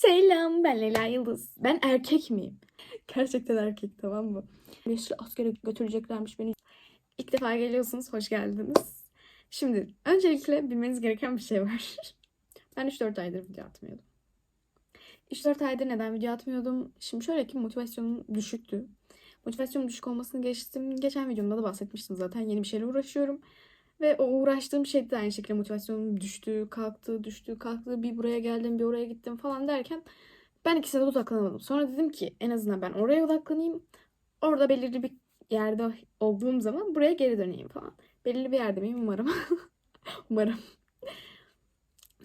Selam, ben Leyla Yıldız. Ben erkek miyim? Gerçekten erkek, tamam mı? Mesut'u askere götüreceklermiş beni. İlk defa geliyorsunuz, hoş geldiniz. Şimdi öncelikle bilmeniz gereken bir şey var. Ben 3-4 aydır video atmıyordum. 3-4 aydır neden video atmıyordum? Şimdi şöyle ki motivasyonum düşüktü. Motivasyonum düşük olmasını geçtim. Geçen videomda da bahsetmiştim zaten. Yeni bir şeyle uğraşıyorum. Ve o uğraştığım şeyde de aynı şekilde motivasyonum düştü, kalktı, düştü, kalktı. Bir buraya geldim, bir oraya gittim falan derken ben ikisine de odaklanamadım. Sonra dedim ki en azından ben oraya odaklanayım. Orada belirli bir yerde olduğum zaman buraya geri döneyim falan. Belirli bir yerde miyim umarım. Umarım.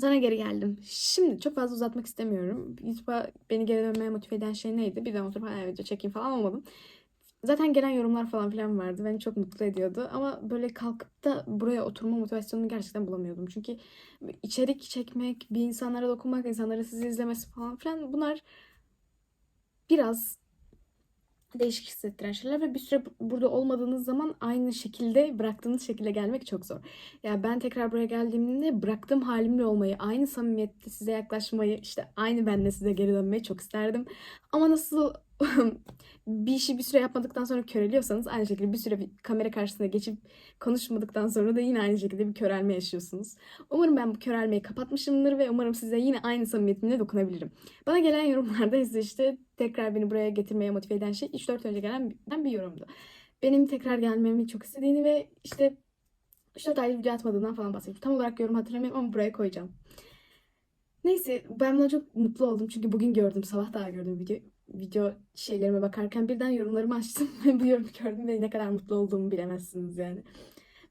Sonra geri geldim. Şimdi çok fazla uzatmak istemiyorum. YouTube'a beni geri dönmeye motive eden şey neydi? Birden oturup video çekeyim falan olmadım. Zaten gelen yorumlar falan filan vardı. Beni çok mutlu ediyordu. Ama böyle kalkıp da buraya oturma motivasyonunu gerçekten bulamıyordum. Çünkü içerik çekmek, bir insanlara dokunmak, insanların sizi izlemesi falan filan bunlar biraz değişik hissettiren şeyler ve bir süre burada olmadığınız zaman aynı şekilde bıraktığınız şekilde gelmek çok zor. Ya ben tekrar buraya geldiğimde bıraktığım halimle olmayı, aynı samimiyette size yaklaşmayı, işte aynı benle size geri dönmeyi çok isterdim. Ama nasıl bir işi bir süre yapmadıktan sonra köreliyorsanız aynı şekilde bir süre bir kamera karşısında geçip konuşmadıktan sonra da yine aynı şekilde bir körelme yaşıyorsunuz. Umarım ben bu körelmeyi kapatmışımdır ve umarım size yine aynı samimiyetimle dokunabilirim. Bana gelen yorumlarda ise işte tekrar beni buraya getirmeye motive eden şey 3-4 önce gelen bir yorumdu. Benim tekrar gelmemi çok istediğini ve işte 3-4 aydır video atmadığından falan bahsediyor. Tam olarak yorum hatırlamıyorum ama buraya koyacağım. Neyse ben buna çok mutlu oldum çünkü bugün gördüm, sabah daha gördüm video şeylerime bakarken birden yorumlarımı açtım ve bu yorumu gördüm ve ne kadar mutlu olduğumu bilemezsiniz yani.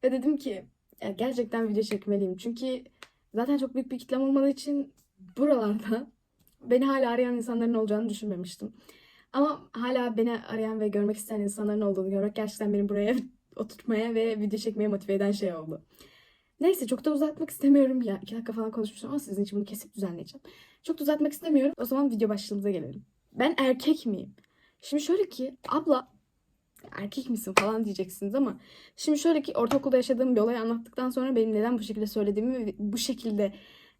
Ve dedim ki ya gerçekten video çekmeliyim çünkü zaten çok büyük bir kitlem olmadığı için buralarda beni hala arayan insanların olacağını düşünmemiştim. Ama hala beni arayan ve görmek isteyen insanların olduğunu görmek gerçekten beni buraya oturtmaya ve video çekmeye motive eden şey oldu. Neyse çok da uzatmak istemiyorum. Ya 2 dakika falan konuşmuşum ama sizin için bunu kesip düzenleyeceğim. Çok da uzatmak istemiyorum. O zaman video başlığımıza gelelim. Ben erkek miyim? Şimdi şöyle ki abla erkek misin falan diyeceksiniz ama şimdi şöyle ki ortaokulda yaşadığım bir olayı anlattıktan sonra benim neden bu şekilde söylediğimi ve bu şekilde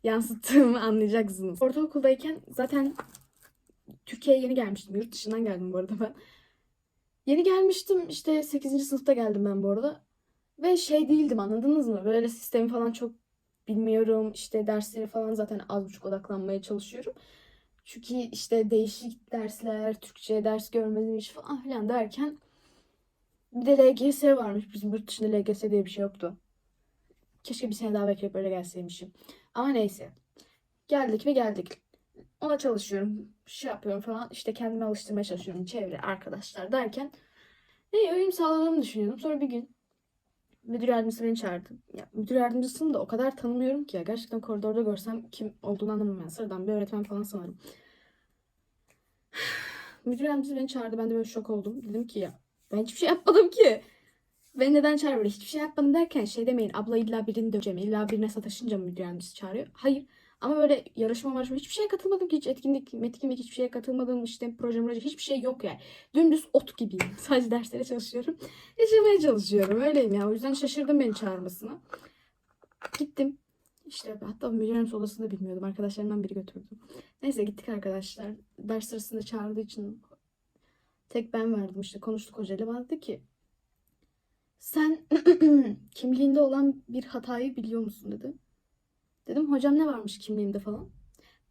yansıttığımı anlayacaksınız. Ortaokuldayken zaten Türkiye'ye yeni gelmiştim. Yurt dışından geldim bu arada ben. Yeni gelmiştim. İşte 8. sınıfta geldim ben bu arada. Ve şey değildim, anladınız mı? Böyle sistemi falan çok bilmiyorum. İşte dersleri falan zaten az buçuk odaklanmaya çalışıyorum. Çünkü işte değişik dersler, Türkçe ders görmemiş falan filan derken bir de LGS varmış. Bizim yurt dışında LGS diye bir şey yoktu. Keşke bir sene daha bekleyip böyle gelseymişim. Ama neyse. Geldik ve geldik. Ona çalışıyorum. Şey yapıyorum falan. İşte kendimi alıştırmaya çalışıyorum. Çevre, arkadaşlar derken uyum sağladığımı düşünüyordum. Sonra bir gün müdür yardımcısı beni çağırdı. Ya, müdür yardımcısını da o kadar tanımıyorum ki ya. Gerçekten koridorda görsem kim olduğunu anlamam yani. Sıradan bir öğretmen falan sanırım. Müdür yardımcısı beni çağırdı. Ben de böyle şok oldum. Dedim ki ya ben hiçbir şey yapmadım ki. Beni neden çağırıyor? Hiçbir şey yapmadım derken şey demeyin. Abla illa birini döveceğim. İlla birine sataşınca mı müdür yardımcısı çağırıyor? Hayır. Ama böyle yarışma hiçbir şeye katılmadım ki. Hiç etkinlik hiçbir şeye katılmadım. İşte proje hiçbir şey yok yani. Dümdüz ot gibiyim. Sadece derslere çalışıyorum. Yaşamaya çalışıyorum. Öyleyim ya. O yüzden şaşırdım beni çağırmasına. Gittim. İşte hatta müdür yardımcısı odasını da bilmiyordum. Arkadaşlarımdan biri götürdü. Neyse gittik arkadaşlar. Ders sırasında çağırdığı için tek ben vardım. İşte konuştuk hocayla. Bana dedi ki sen kimliğinde olan bir hatayı biliyor musun dedi. Dedim hocam ne varmış kimliğimde falan.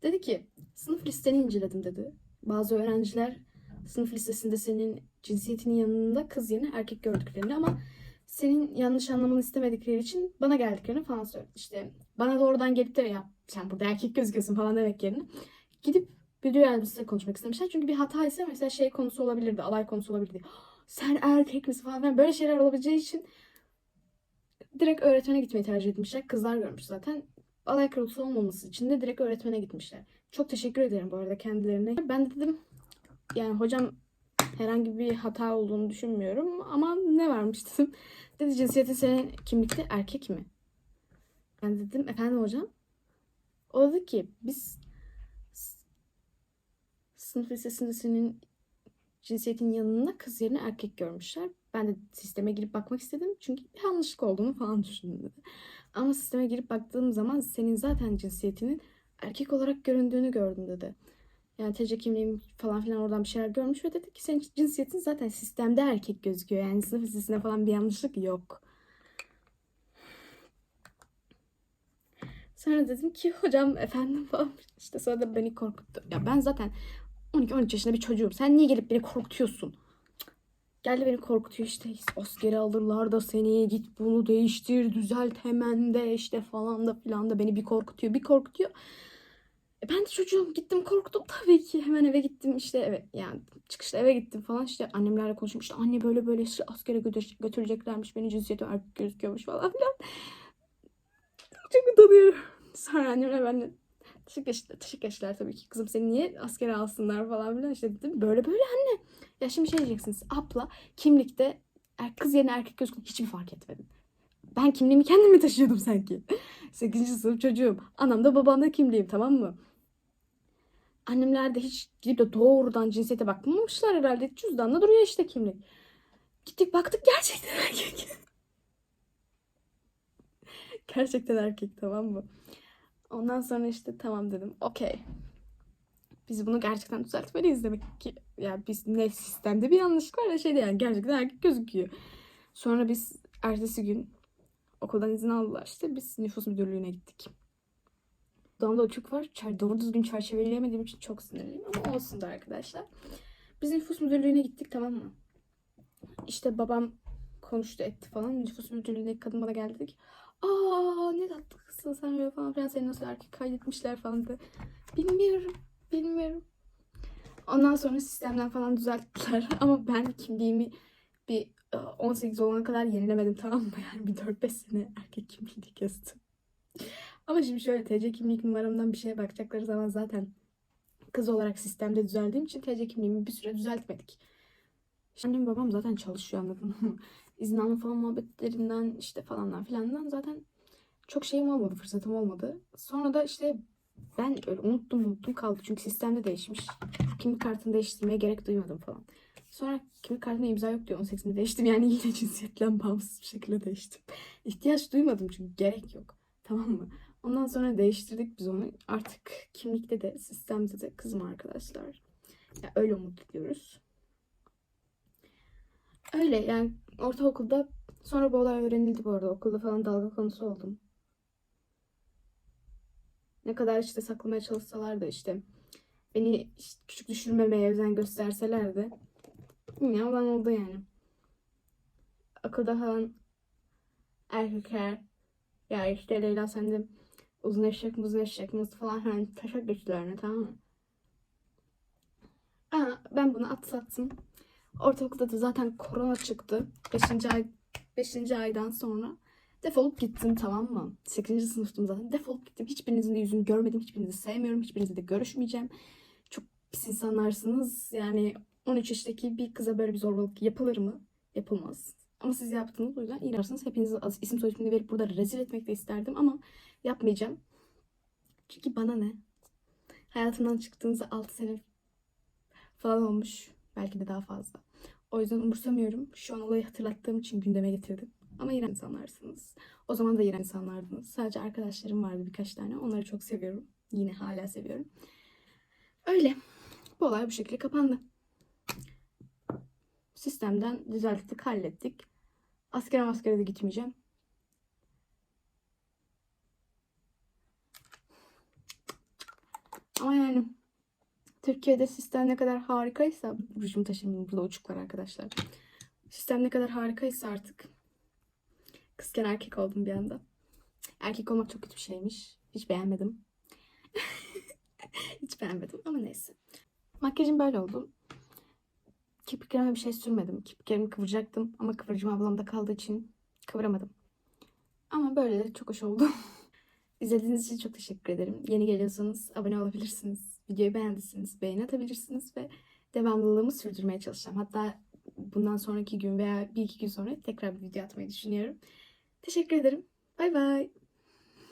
Dedi ki sınıf listeni inceledim dedi. Bazı öğrenciler sınıf listesinde senin cinsiyetinin yanında kız yerine erkek gördüklerini ama senin yanlış anlamanı istemedikleri için bana geldiklerini falan söyledi. İşte bana doğrudan gelip de ya sen burada erkek gözüküyorsun falan demek yerine gidip müdür yardımcısıyla konuşmak istemişler. Çünkü bir hata ise mesela şey konusu olabilirdi, alay konusu olabilirdi. Sen erkek misin falan böyle şeyler olabileceği için direkt öğretmene gitmeyi tercih etmişler. Kızlar görmüş zaten. Alay konusu olmaması için de direkt öğretmene gitmişler. Çok teşekkür ederim bu arada kendilerine. Ben de dedim yani hocam herhangi bir hata olduğunu düşünmüyorum ama ne varmış dedim. Dedi cinsiyetin senin kimlikte erkek mi? Ben dedim efendim hocam. O dedi ki biz sınıf lisesinde senin cinsiyetin yanına kız yerine erkek görmüşler. Ben de sisteme girip bakmak istedim. Çünkü bir yanlışlık olduğunu falan düşündüm dedi. Ama sisteme girip baktığım zaman senin zaten cinsiyetinin erkek olarak göründüğünü gördüm dedi. Yani TC kimliğim falan filan oradan bir şeyler görmüş ve dedi ki senin cinsiyetin zaten sistemde erkek gözüküyor. Yani sınıf listesinde falan bir yanlışlık yok. Sonra dedim ki hocam efendim falan. İşte sonra da beni korkuttu. Ya ben zaten 12-13 yaşında bir çocuğum. Sen niye gelip beni korkutuyorsun? Geldi beni korkutuyor işte. Askere alırlar da seni, git bunu değiştir, düzelt hemen de işte falan da filan da beni bir korkutuyor, bir korkutuyor. Ben de çocuğum, gittim korktum tabii ki. Hemen eve gittim işte, evet yani çıkışta eve gittim falan, işte annemlerle konuştum. İşte anne böyle böyle işte askere götüreceklermiş, beni cinsiyetim erkek gözüküyormuş falan filan. Çok utanıyorum. Sonra annemle benle teşekkür ettiler tabii ki. Kızım seni niye askere alsınlar falan filan, işte dedim. Böyle böyle anne. Ya şimdi şey diyeceksiniz. Abla kimlikte kız yerine erkek gözüküyor. Hiçbir fark etmedim. Ben kimliğimi kendim mi taşıyordum sanki? 8. sınıf çocuğum. Anam da babam da kimliğim, tamam mı? Annemler de hiç gidip de doğrudan cinsiyete bakmamışlar herhalde. Cüzdanla duruyor işte kimlik. Gittik baktık, gerçekten erkek. Gerçekten erkek, tamam mı? Ondan sonra işte tamam dedim. Okey. Biz bunu gerçekten düzeltmeliyiz demek ki. Yani biz ne sistemde bir yanlışlık var ya şeyde, yani gerçekten erkek gözüküyor. Sonra biz ertesi gün okuldan izin aldılar işte. Biz nüfus müdürlüğüne gittik. Odamda uçuk var. Doğru düzgün çerçeveleyemediğim için çok sinirliyim ama olsun da arkadaşlar. Biz nüfus müdürlüğüne gittik, tamam mı? İşte babam konuştu etti falan. Nüfus müdürlüğündeki kadın bana geldi, dedi ki aa ne tatlı kızsın sen böyle falan filan, seni nasıl erkek kaydetmişler falan dedi. Bilmiyorum. Bilmiyorum. Ondan sonra sistemden falan düzelttiler. Ama ben kimliğimi bir 18 olana kadar yenilemedim, tamam mı? Yani bir 4-5 sene erkek kimliği kestim. Ama şimdi şöyle, TC kimlik numaramdan bir şeye bakacakları zaman zaten kız olarak sistemde düzeldiğim için TC kimliğimi bir süre düzeltmedik. Annem babam zaten çalışıyor, anladın mı? İzin alma falan muhabbetlerinden işte falandan filandan zaten çok şeyim olmadı, fırsatım olmadı. Sonra da işte ben öyle unuttum kaldı çünkü sistemde değişmiş. Kimlik kartını değiştirmeye gerek duymadım falan. Sonra kimlik kartında imza yok diyor, 18'inde değiştim, yani yine cinsiyetten bağımsız bir şekilde değiştim. İhtiyaç duymadım çünkü gerek yok. Tamam mı? Ondan sonra değiştirdik biz onu. Artık kimlikte de sistemde de kızım arkadaşlar. Ya öyle umut ediyoruz. Öyle yani, ortaokulda sonra bu olay öğrenildi bu arada. Okulda falan dalga konusu oldum. Ne kadar işte saklamaya çalışsalar da işte beni işte küçük düşürmemeye özen gösterseler de yine olan oldu yani. Okulda falan erkekler ya işte Leyla sen de uzun eşek uzun eşek nasıl falan hani taşak geçtiler, tamam mı? Aa, ben bunu atsattım. Ortaokulda da zaten korona çıktı. Beşinci aydan sonra defolup gittim, tamam mı? 8. sınıftım zaten. Defolup gittim. Hiçbirinizin de yüzünü görmedim. Hiçbirinizi sevmiyorum. Hiçbirinizle de görüşmeyeceğim. Çok pis insanlarsınız. Yani 13 yaşındaki bir kıza böyle bir zorbalık yapılır mı? Yapılmaz. Ama siz yaptınız, o yüzden iyi dersiniz. Hepinizi isim soy ismini verip burada rezil etmek de isterdim ama yapmayacağım. Çünkü bana ne? Hayatımdan çıktığınızda 6 sene falan olmuş. Belki de daha fazla. O yüzden umursamıyorum. Şu an olayı hatırlattığım için gündeme getirdim. Ama iğrenç insanlarsınız. O zaman da iğrenç insanlardınız. Sadece arkadaşlarım vardı birkaç tane. Onları çok seviyorum. Yine hala seviyorum. Öyle. Bu olay bu şekilde kapandı. Sistemden düzelttik, hallettik. Askere de gitmeyeceğim. Ama yani Türkiye'de sistem ne kadar harikaysa, rujum taşımın burada uçuklar arkadaşlar. Sistem ne kadar harikaysa artık kızken erkek oldum bir anda. Erkek olmak çok kötü bir şeymiş. Hiç beğenmedim. Hiç beğenmedim ama neyse. Makyajım böyle oldu. Kirpiklerime bir şey sürmedim. Kirpiklerimi kıvıracaktım ama kıvırcım ablamda kaldığı için kıvıramadım. Ama böyle de çok hoş oldu. İzlediğiniz için çok teşekkür ederim. Yeni geliyorsanız abone olabilirsiniz. Videoyu beğendiyseniz beğeni atabilirsiniz ve devamlılığımı sürdürmeye çalışacağım. Hatta bundan sonraki gün veya bir iki gün sonra tekrar bir video atmayı düşünüyorum. Teşekkür ederim. Bay bay.